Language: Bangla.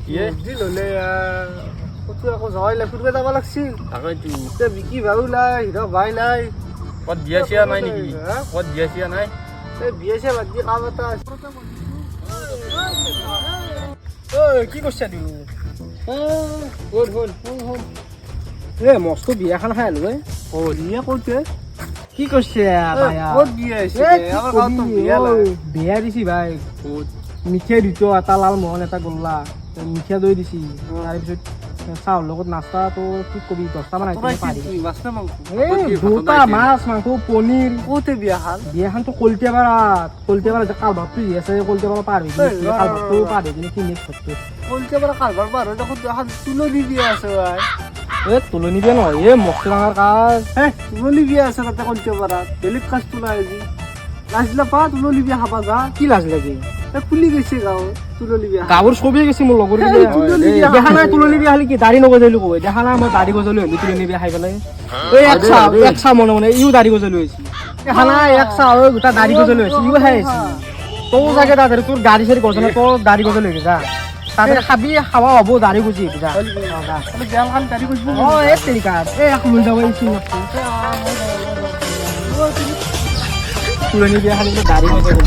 দিল হলে কতো আকৌ যাৱাই ফুৰিব যাব লাগছিল তাকেইতো এতিয়া বিকি ভাও নাই হিৰক ভাই নাই ক'ত বিয়া চিয়া নাই নেকি ক'ত বিয়া চিয়া নাই এই বিয়া চিয়া বাদ দি কাম এটা আছে কি কৰিছা তুমি মস্ত বিয়াখন খাই আলো বিয়া ক'তে কি কৰিছে ক'ত বিয়া হৈছে আমাৰ গাঁৱত বিয়া বিয়া দিছি ভাই মিঠাই দিছো এটা লাল মোহন এটা গোল্লা মিঠা দৈ দিছি তাৰপিছত চাউল লগত নাস্তা তো কি কবি 10টা মান আইটেম পাৰি দুটা মাছ মাংস পনীৰ ক'তে বিয়াখন বিয়াখনতো কলটিয়াপাৰা যে কালভাৰটো যি আছে কলটিয়াপাৰা পাৰ হৈ কালভাৰটো পাৰ হৈ কিনে কি নেক্সট হচ্ছে কলটিয়াপাৰা কালভাৰ পাৰ হৈ দেখোন এখন তুলনি বিয়া আছে তুলনি বিয়া নহয় মস্ত ডাঙৰ কাজ তুলনি বিয়া আছে তাতে কলটিয়াপাৰাত বেলেগ কাজটো নাই আজি লাজলা পা তুলনি বিয়া খাবা যা কি লাজ লাগে খুলি গৈছে গাঁৱত তুলনি বিয়া গাঁৱৰ ছবি গৈছে মোৰ লগৰ দেখা নাই তুলনি বিয়া খালি কি দাড়ি নগজালো কয় দেখা নাই মই দাড়ি গজালো হলো তুলনি বিয়া খাই পেলাই এক চাহ মনে ইও দাড়ি গজালো হৈছে দেখা নাই এক চাহ গোটা দাড়ি গজালো হৈছে ইও খাই আছে তোৰ চাগে দাদা তোৰ গাড়ী চাড়ি গজনা তোৰ দাড়ি গজালো হৈছে যা তাতে খাবি খাৱা হ'ব দাড়ি গজি যা বিয়াখন গাড়ী গৈছে এই তেৰিকা এক লৈ যাব তুলনি বিয়া খালি দাড়ি গজালো